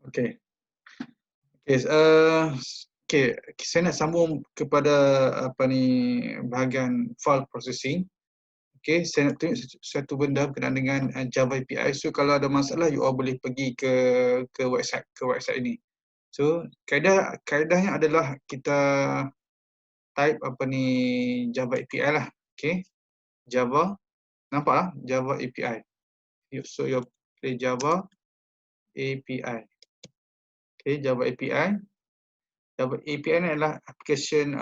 Okey. Okey, okey, saya nak sambung kepada apa ni, bahagian file processing. Okey, saya nak tunjuk satu benda berkenaan dengan Java API. So kalau ada masalah, you all boleh pergi ke website ini. So kaedahnya adalah kita type apa ni, Java API lah. Okey, Java, nampak lah Java API. So you play Java API. Okey, Java API. Java API ni adalah application,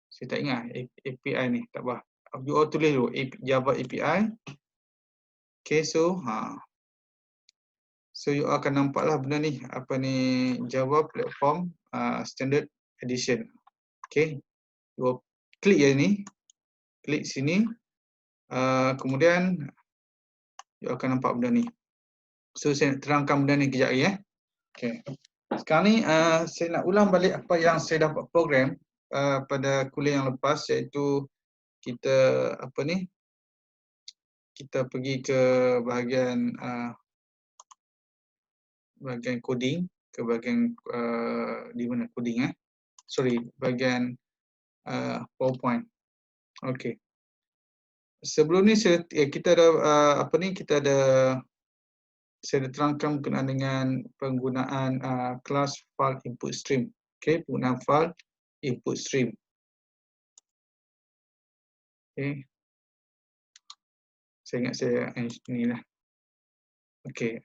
saya tak ingat API ni, tak apa. You all tulis dulu Java API. Okay, so so you all akan nampak lah benda ni, apa ni, Java Platform Standard Edition. Okay, you all klik je ni, klik sini, kemudian you akan nampak benda ni. So saya nak terangkan benda ni kejap lagi . Okay. Sekarang ni saya nak ulang balik apa yang saya dapat program pada kuliah yang lepas, iaitu kita apa ni, kita pergi ke bahagian bahagian coding, ke bahagian di mana coding sorry, bahagian PowerPoint. Okey. Sebelum ni kita ada apa ni, saya ada terangkan berkenaan dengan penggunaan kelas file input stream. Okey, penggunaan file input stream. Okey. Saya ingat saya ni lah. Okey,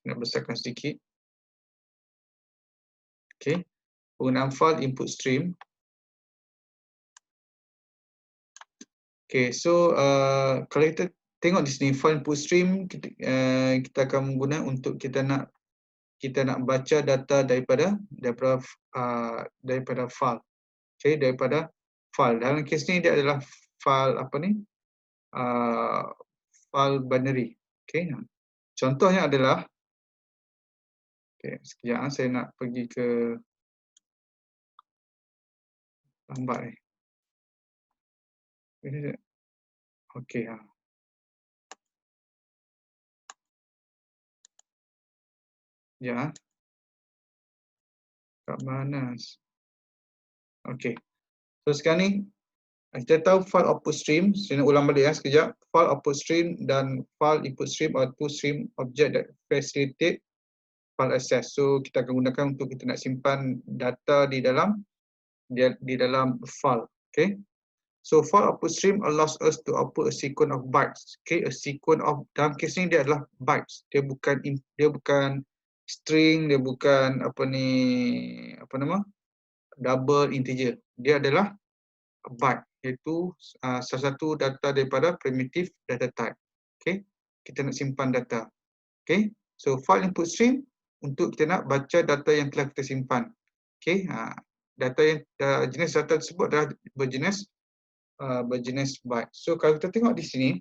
nak besarkan sedikit. Okey, penggunaan file input stream. Okey, so kalau kita tengok di sini file input stream, kita akan guna untuk kita nak baca data daripada file. Okey, daripada file. Dalam kes ni dia adalah file apa ni? File binary. Okey. Contohnya adalah, okey, sekejap saya nak pergi ke lambat ni. Okey, ya. Kat mana? Okey. So sekarang ni kita tahu file output stream. Saya nak ulang balik sekejap. File output stream dan file input stream output stream object that facilitate file access. So kita akan gunakan untuk kita nak simpan data di dalam file. Okay. So file output stream allows us to output a sequence of bytes. Okay, a sequence of, dalam kes ni dia adalah bytes. Dia bukan string, dia bukan apa nama, double integer. Dia adalah byte, iaitu salah satu data daripada primitive data type. Okay, kita nak simpan data. Okay, so file input stream untuk kita nak baca data yang telah kita simpan. Okay, data yang jenis data tersebut adalah berjenis byte. So kalau kita tengok di sini,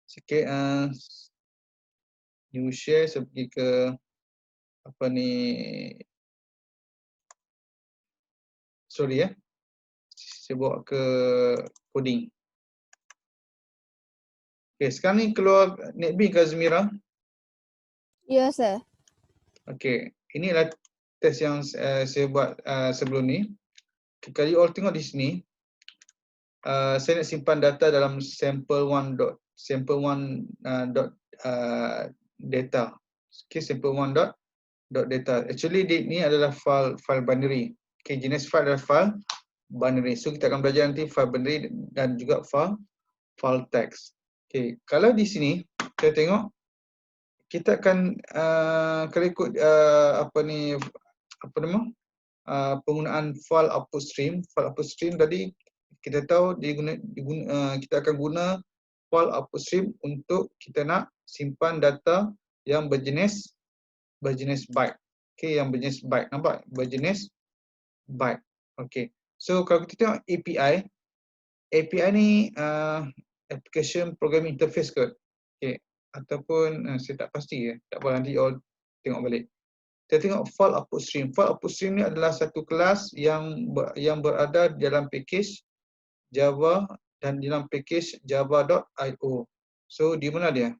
sikit new share, saya pergi ke apa ni, sorry saya bawa ke coding. Okay, sekarang ni keluar NetBeans ke Azmira? Ya, sir. Okay, ini adalah test yang saya buat sebelum ni. Kalau you all tengok di sini, saya nak simpan data dalam sample1 data. Okay, sample1 data. Actually ni adalah file binary. Okay, jenis file adalah file binary. So kita akan belajar nanti file binary dan juga file text. Okay, kalau di sini kita tengok, kita akan kalau ikut penggunaan file output stream. File output stream tadi kita tahu kita akan guna file output stream untuk kita nak simpan data yang berjenis byte. Okey, yang berjenis byte. Nampak? Berjenis byte. Okey. So kalau kita tengok API ni application programming interface ke? Okey, ataupun saya tak pasti tak apa, nanti all tengok balik. Kita tengok file output stream. File output stream ni adalah satu kelas yang berada dalam package Java dan dalam package java.io. So di mana dia?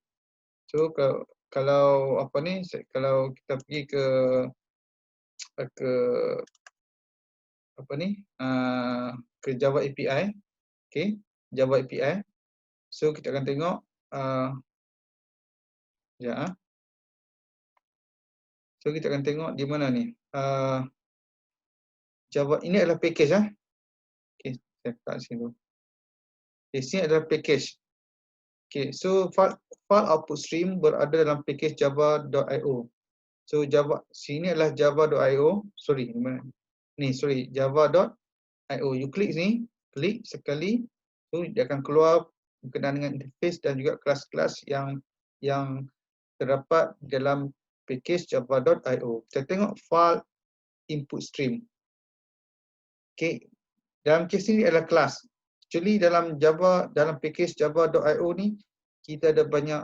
So kalau apa ni, kalau kita pergi ke apa ni, ke Java API, okey, Java API. So kita akan tengok ya. So kita akan tengok di mana ni. Java ini adalah package Okey, saya letak sini dulu. Okay, sini adalah package. Okay, so file output stream berada dalam package java.io. So Java sini adalah java.io. Sorry, mana? Ni sorry, java.io. You klik ni, klik sekali, so dia akan keluar berkenaan dengan interface dan juga kelas-kelas yang terdapat dalam package java.io. Kita tengok file input stream. Okay, dalam kes ini adalah kelas. Actually dalam Java, dalam package java.io ni kita ada banyak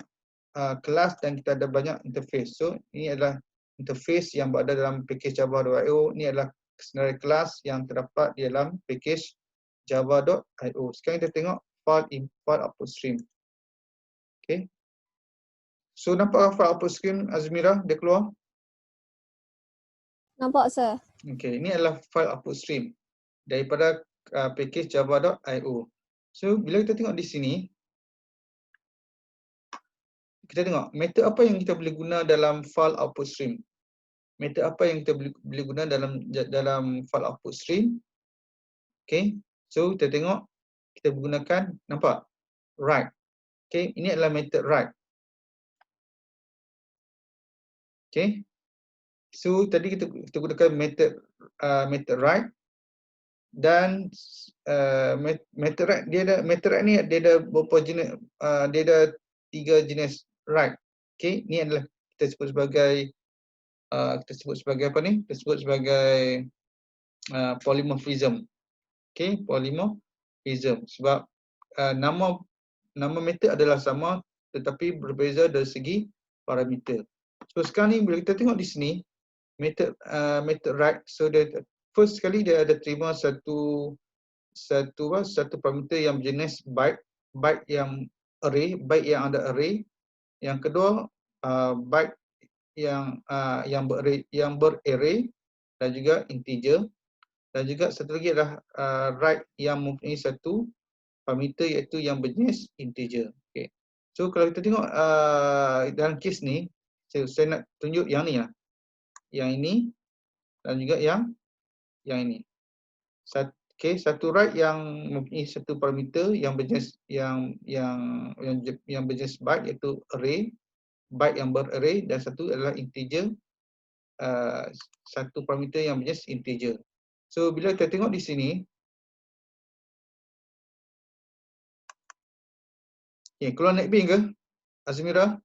kelas dan kita ada banyak interface. So ini adalah interface yang berada dalam package java.io. Ini adalah senarai kelas yang terdapat di dalam package java.io. Sekarang kita tengok file output stream. Okay. So nampak file output stream Azmira dia keluar? Nampak sir. Okay, ini adalah file output stream daripada package java.io. So bila kita tengok di sini, kita tengok method apa yang kita boleh guna dalam file output stream. Method apa yang kita boleh guna dalam file output stream. Okay, so kita tengok kita gunakan, nampak, write. Okay, ini adalah method write. Okay, so tadi kita gunakan method write. Dan method write ni dia ada beberapa jenis, dia ada 3 jenis write. Okey, ni adalah kita sebut sebagai apa ni? Kita sebut sebagai polymorphism. Okey, polymorphism sebab nama method adalah sama tetapi berbeza dari segi parameter. So sekarang ni bila kita tengok di sini method write, so dia first sekali dia ada terima satu parameter yang berjenis byte yang array, byte yang ada array. Yang kedua byte yang berarray dan juga integer, dan juga satu lagi adalah write yang mempunyai satu parameter iaitu yang berjenis integer. Okay. So kalau kita tengok dalam kes ni, saya nak tunjuk yang ni lah, yang ini dan juga yang ini. Okay, satu write yang mempunyai satu parameter yang berjenis yang berjenis byte iaitu array, byte yang berarray, dan satu adalah integer, satu parameter yang berjenis integer. So bila kita tengok di sini, okay, keluar naik bin ke Azmira?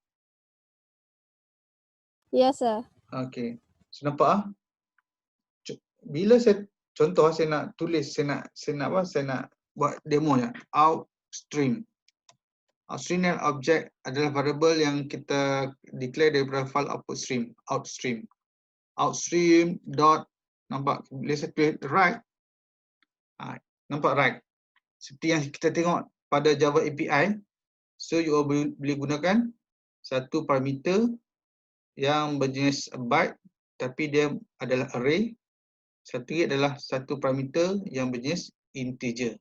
Yes sir. Okay, so nampak bila saya contoh saya nak tulis, saya nak buat demonya. Outstream dan object adalah variable yang kita declare daripada file output stream. Outstream dot, nampak bila saya tulis write, nampak write seperti yang kita tengok pada Java API. So you boleh gunakan satu parameter yang berjenis byte tapi dia adalah array. Satu lagi adalah satu parameter yang berjenis integer.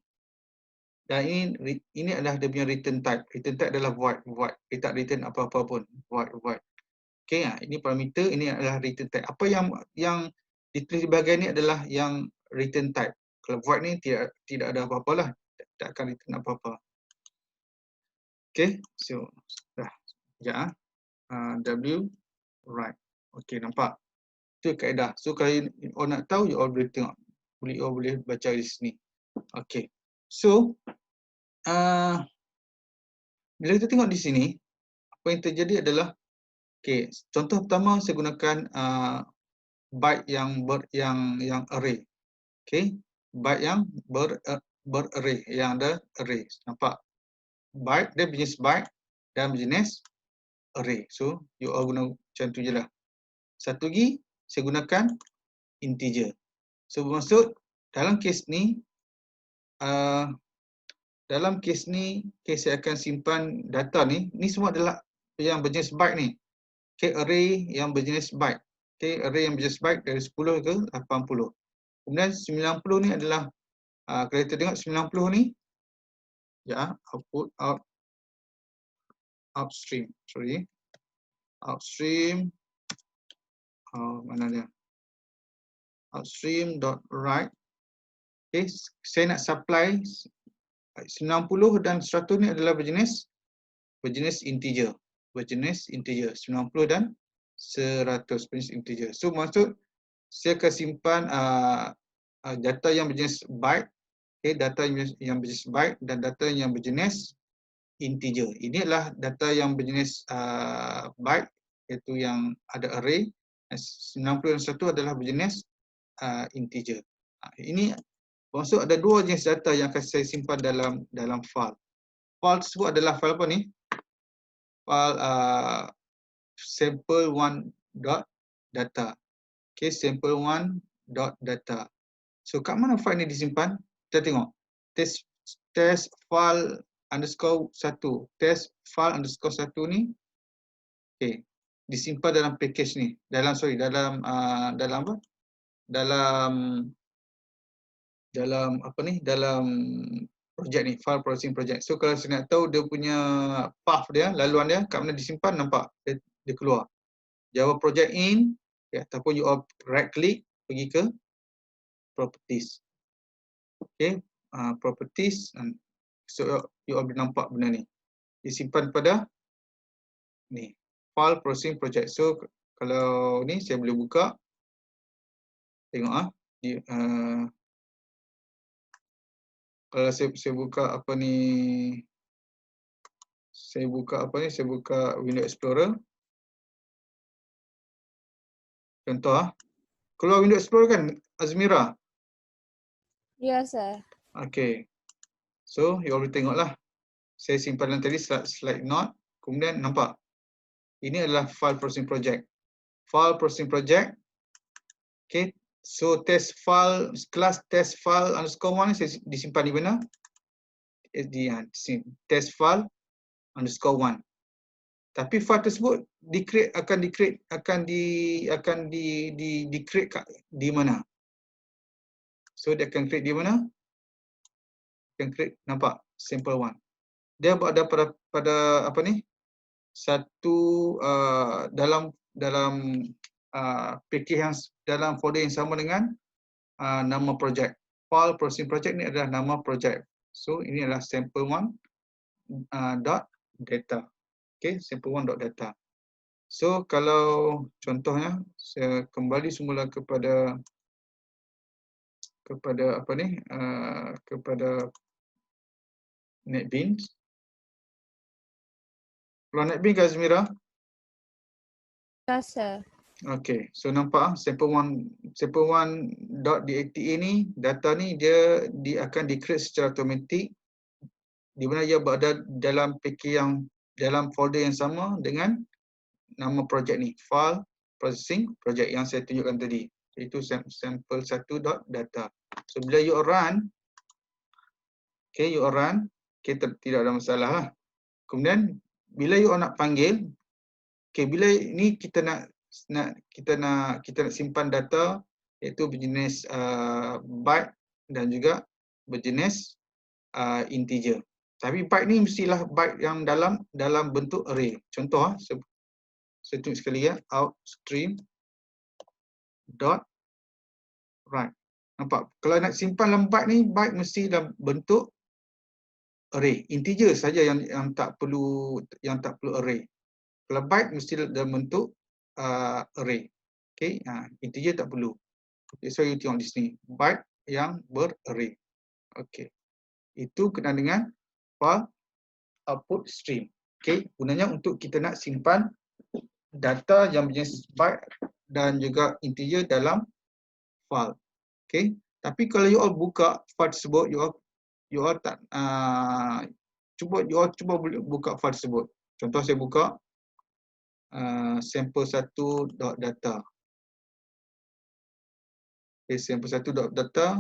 Dan ini adalah dia punya return type. Return type adalah void. Dia tak return apa-apa pun. Void. Okey, ini parameter, ini adalah return type. Apa yang ditulis di bahagian ni adalah yang return type. Kalau void ni tidak ada apa-apa lah. Tak akan return apa-apa. Okey, so dah. Ya. W write. Okey, nampak? Itu kaedah. So kalau orang nak tahu, you all boleh tengok. Boleh baca di sini. Okey. So bila kita tengok di sini, apa yang terjadi adalah, okey, contoh pertama saya gunakan byte yang array. Okey, byte yang berarray, yang ada array. Nampak? Byte dia berjenis byte dan berjenis array. So you all guna macam tu jelah. Satu lagi saya gunakan integer. So bermaksud dalam kes ni saya akan simpan data ni semua adalah yang berjenis byte ni. Okay, array yang berjenis byte. Okay, array yang berjenis byte dari 10 ke 80. Kemudian 90 ni adalah kalau kita tengok 90 ni ya, output upstream. Sorry. Upstream mana dia? Upstream dot write. Okay, saya nak supply 90 dan 100 ni adalah berjenis integer. Berjenis integer 90 dan 100 berjenis integer. So maksud saya akan simpan data yang berjenis byte, okay, data yang berjenis byte dan data yang berjenis integer. Ini adalah data yang berjenis byte, iaitu yang ada array. 90 dan 1 adalah berjenis integer. Ini maksud ada dua jenis data yang akan saya simpan dalam file. File tersebut adalah file apa ni? File sample1.data. Okay, sample1.data. So kat mana file ni disimpan? Kita tengok. Test file underscore 1. Test file underscore 1 ni. Okay. Disimpan dalam package ni. Dalam apa? Dalam apa ni? Dalam projek ni, file processing project. So kalau saya nak tahu dia punya path dia, laluan dia, kat mana disimpan, nampak dia keluar. Java project in, okay, ataupun you right click, pergi ke properties. Okay, properties, so you boleh nampak benda ni. Disimpan pada ni, file processing project. So kalau ni saya boleh buka, tengok kalau saya buka apa ni, saya buka Windows Explorer. Contoh keluar Windows Explorer kan, Azmira? Yes, sir. Okay. So you boleh tengoklah. Saya simpan tadi slide note. Kemudian nampak. Ini adalah file processing project. File processing project. Okay. So test file, kelas test file underscore 1 saya disimpan di mana? Test file underscore 1. Tapi file tersebut akan di-create di mana? So dia akan create di mana? Akan create, nampak? Sample 1. Dia ada pada apa ni? Satu dalam package yang dalam folder yang sama dengan nama projek. File processing project ni adalah nama projek. So ini adalah sample1 dot data. Okay, sample1 dot data. So kalau contohnya saya kembali semula kepada apa ni, kepada NetBeans. Keluar NetBeans ke Azmira? Yes, sir. Okay, so nampak sample1.data ni, data ni dia akan di-create secara automatik di mana ia berada dalam package yang dalam folder yang sama dengan nama projek ni, file processing project yang saya tunjukkan tadi, iaitu sample1.data. So bila you run, okay, tidak ada masalah lah. Kemudian bila you nak panggil, okay, bila ni kita nak simpan data iaitu berjenis byte dan juga berjenis integer. Tapi byte ni mestilah byte yang dalam bentuk array. Contoh saya tunjuk sekali ya, outstream dot write. Nampak? Kalau nak simpan dalam byte ni, byte mesti dalam bentuk array. Integer saja yang tak perlu array. Kalau byte mesti dalam bentuk array. Okay, integer tak perlu. Okay, so you tengok di sini, byte yang berarray. Okay, itu kena dengan file output stream. Okay, gunanya untuk kita nak simpan data yang berjenis byte dan juga integer dalam file. Okay, tapi kalau you all buka file tersebut, you all tak cuba buka file tersebut. Contoh saya buka sample1.data. Okay, sample1.data.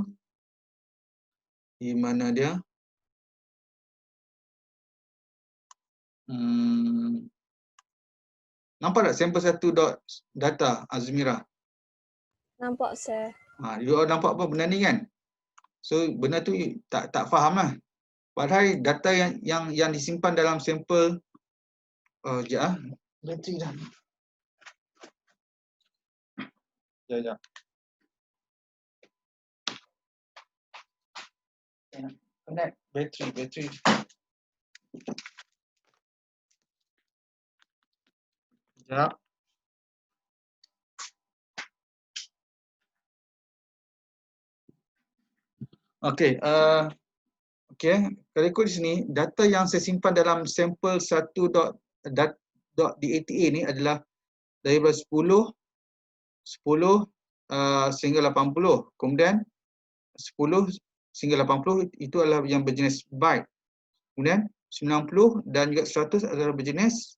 Di mana dia? Nampak tak sampel 1 dot data Azmira? Nampak, sir. You all nampak apa benda ni kan? So benda tu tak faham lah. Padahal data yang disimpan dalam sampel sekejap bateri dah. Sekejap. Connect bateri. Sekejap. Okey, kalau ikut di sini, data yang saya simpan dalam sampel 1.data ni adalah daripada 10 sehingga 80. Kemudian 10 sehingga 80 itu adalah yang berjenis byte. Kemudian 90 dan juga 100 adalah berjenis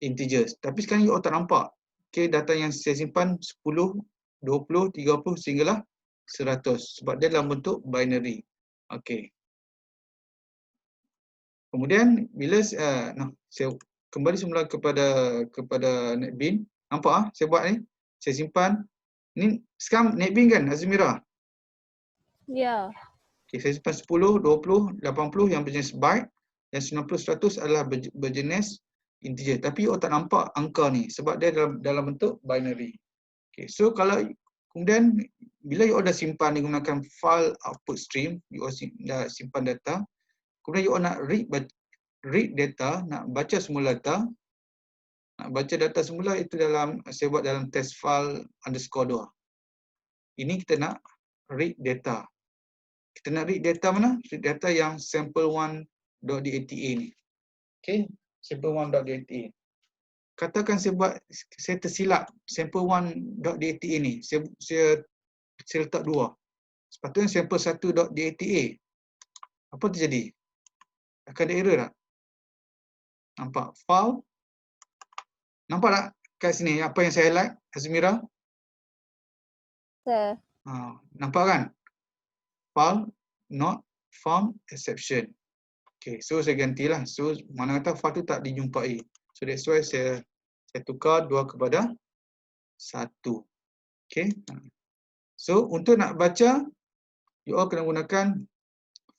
integers. Tapi sekarang you all tak nampak. Okey, data yang saya simpan 10, 20, 30 sehinggalah 100 sebab dia dalam bentuk binary. Okey. Kemudian bila saya kembali semula kepada NetBeans, nampak saya buat ni, saya simpan ni sekarang NetBeans kan Azmira. Ya. Okey, saya simpan 10, 20, 80 yang berjenis byte dan 90, 100 adalah berjenis integer. Tapi you tak nampak angka ni sebab dia dalam bentuk binary. Okey, so kalau kemudian bila you dah simpan menggunakan file output stream, you dah simpan data, kemudian you nak read data, nak baca semula data. Nak baca data semula itu saya buat dalam test file _2. Ini kita nak read data. Kita nak read data mana? Read data yang sample1.data ni. Okey, sample1.data. Katakan saya tersilap sample1.data ni. Saya letak 2. Sepatutnya sample1.data. Apa terjadi? Akan ada error tak? Nampak? File. Nampak tak kat sini apa yang saya highlight, Azmira? Sir. Nampak kan? File not found exception. Okay, so saya gantilah. So mana kata file tu tak dijumpai. So that's why saya tukar 2 kepada 1. Okay. So untuk nak baca, you all kena gunakan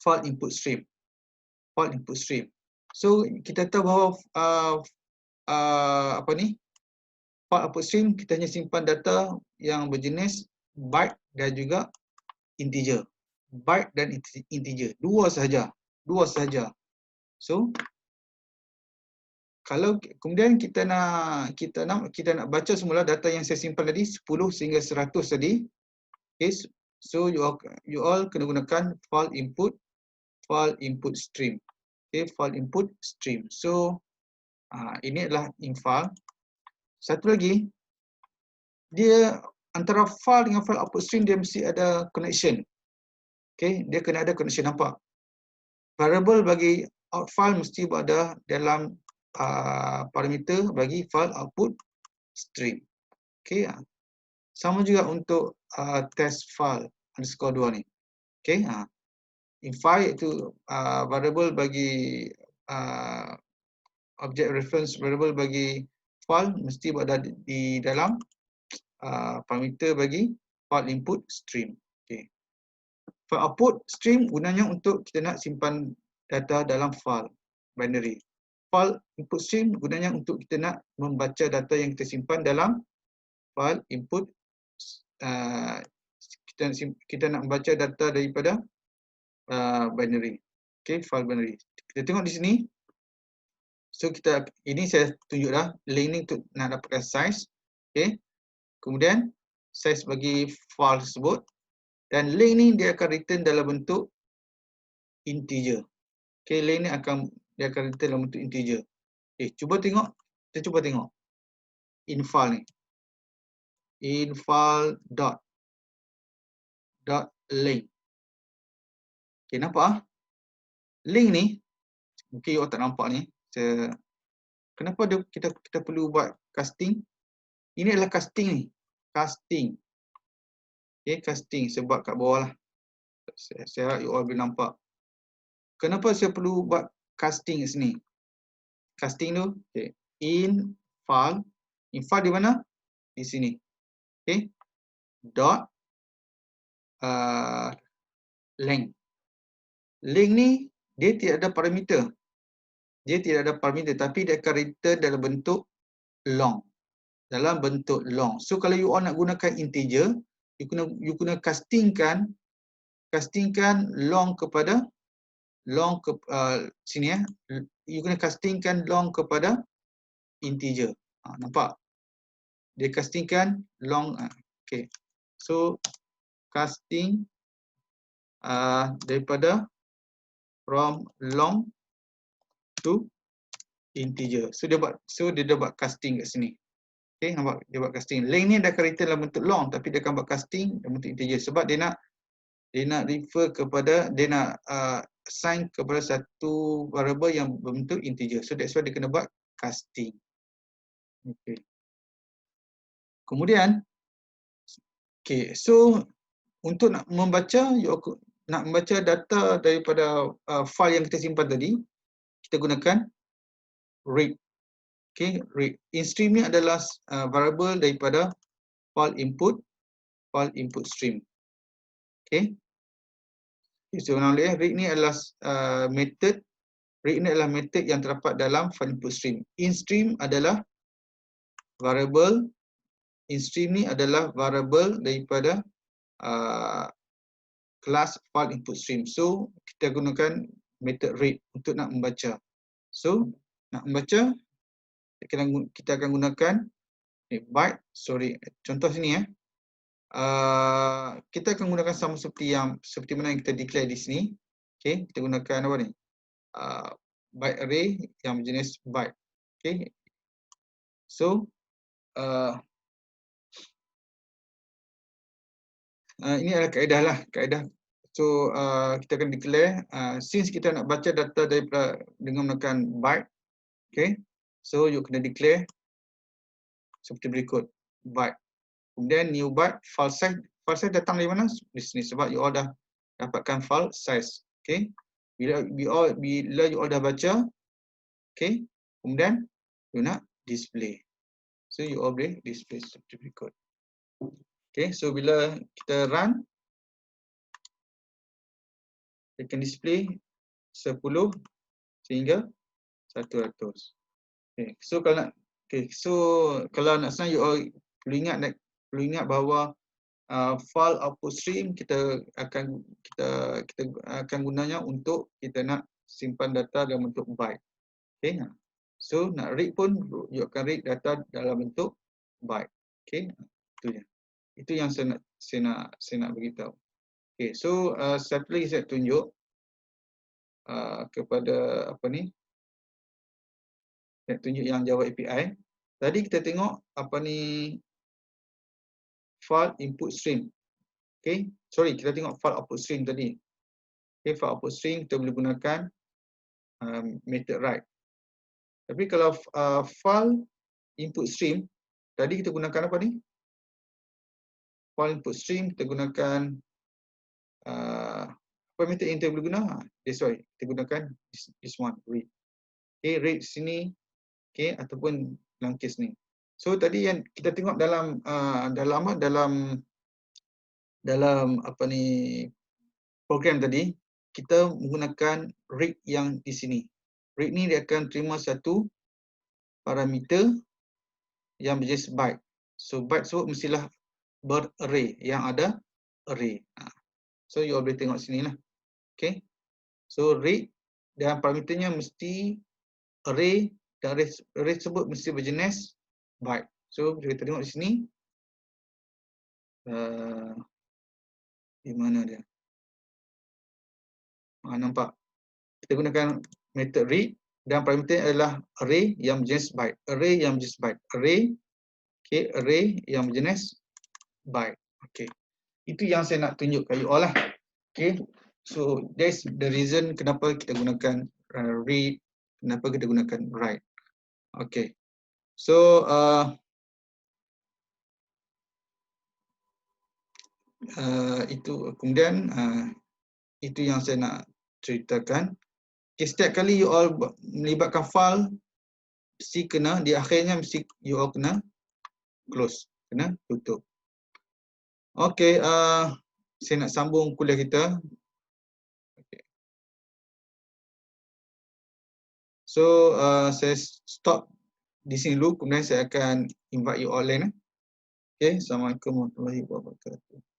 file input stream. File input stream. So kita tahu bahawa file output stream kita hanya simpan data yang berjenis byte dan juga integer. Byte dan integer. Dua sahaja. So kalau kemudian kita nak baca semula data yang saya simpan tadi 10 sehingga 100 tadi. Okay, so you all kena gunakan file input stream. Okay, file input stream. So ini adalah infile. Satu lagi, dia antara file dengan file output stream dia mesti ada connection. Okay, dia kena ada connection, nampak? Variable bagi out file mesti berada dalam parameter bagi file output stream. Okay, sama juga untuk test file _2 ni. Okay, infile itu variable bagi object reference variable bagi file mesti berada di dalam parameter bagi file input stream. Okay. File output stream gunanya untuk kita nak simpan data dalam file binary. File input stream gunanya untuk kita nak membaca data yang kita simpan dalam file input. Kita nak membaca data daripada binary. Okay, file binary. Kita tengok di sini. So ini saya tunjuk dah link ni untuk nak dapatkan size. Okay. Kemudian size bagi file tersebut dan link ni dia akan return dalam bentuk integer. Okay, link ni dia akan return dalam bentuk integer. Okay, kita cuba tengok infile ni. Infile dot link. Okay, nampak? Link ni mungkin you tak nampak ni. Kenapa kita perlu buat casting? Ini adalah casting ni. Casting. Okay, casting. Saya buat kat bawah lah. Saya harap you all boleh nampak. Kenapa saya perlu buat casting kat sini? Casting tu, okay. In file, Infile di mana? Di sini. Okay. Dot length. Length ni dia tidak ada parameter. Dia tidak ada parameter tapi dia akan return dalam bentuk long. Dalam bentuk long. So kalau you all nak gunakan integer, you kena castingkan long kepada long ke sini ya. You kena castingkan long kepada integer. Nampak? Dia castingkan long. Okay. So casting daripada from long to integer. So dia buat casting kat sini. Okay, nampak dia buat casting. Length ni dah akan return dalam bentuk long tapi dia akan buat casting dalam bentuk integer sebab dia nak refer kepada, dia nak assign kepada satu variable yang berbentuk integer. So that's why dia kena buat casting. Okay. Kemudian okay, so untuk nak membaca data daripada file yang kita simpan tadi, kita gunakan read. Okay, read. In-stream ni adalah variable daripada file input stream. Okay. So read ni adalah method. Read ni adalah method yang terdapat dalam file input stream. In-stream adalah variable. In-stream ni adalah variable daripada kelas file input stream. So kita gunakan method read untuk nak membaca. So nak membaca kita akan gunakan byte. Contoh sini ya. Kita akan gunakan sama seperti mana yang kita declare di sini. Okay, kita gunakan apa ni? Byte array yang berjenis byte. Okay. So ini adalah kaedah. So kita akan declare since kita nak baca data daripada dengan menggunakan byte. Okay. So you kena declare seperti berikut, byte. Kemudian new byte, file size datang dari mana? Di sini sebab you all dah dapatkan file size. Okay. Bila you all dah baca, okay. Kemudian you nak display. So you all boleh display seperti berikut. Okay, so bila kita run, kita akan display 10 sehingga 100. Okay, so kalau nak senang, you all perlu ingat bahawa file output stream kita akan gunanya untuk kita nak simpan data dalam bentuk byte. Okay, so nak read pun you akan read data dalam bentuk byte. Okay, itu je. Itu yang saya nak beritahu. Okay, so satu lagi saya tunjuk kepada apa ni? Saya tunjuk yang Java API. Tadi kita tengok apa ni, file input stream. Okay, sorry, kita tengok file output stream tadi. Okay, file output stream kita boleh gunakan method write. Tapi kalau file input stream tadi kita gunakan apa ni? File input stream kita gunakan apa method yang kita boleh guna? That's why kita gunakan this one, read. Okay, read sini, okay, ataupun dalam case ni. So tadi yang kita tengok dalam apa ni program tadi, kita menggunakan read yang di sini. Read ni dia akan terima satu parameter yang berjenis byte. So byte tersebut mestilah berarray, yang ada array. So you all boleh tengok sini lah. Okay. So read dan parameternya mesti array, dan array tersebut mesti berjenis byte. So kita tengok di sini. Di mana dia? Nampak? Kita gunakan method read dan parameter adalah array yang berjenis byte. Array yang berjenis byte. Array, okay, array yang berjenis byte. Okay. Itu yang saya nak tunjuk kat you all lah. Okay. So that's the reason kenapa kita gunakan read, kenapa kita gunakan write. Okay. So itu kemudian itu yang saya nak ceritakan. Okay, setiap kali you all melibatkan file, mesti kena di akhirnya mesti you all kena close, kena tutup. Okey, saya nak sambung kuliah kita. Okay. So, saya stop di sini dulu, kemudian saya akan invite you all in. Okay, Assalamualaikum warahmatullahi wabarakatuh.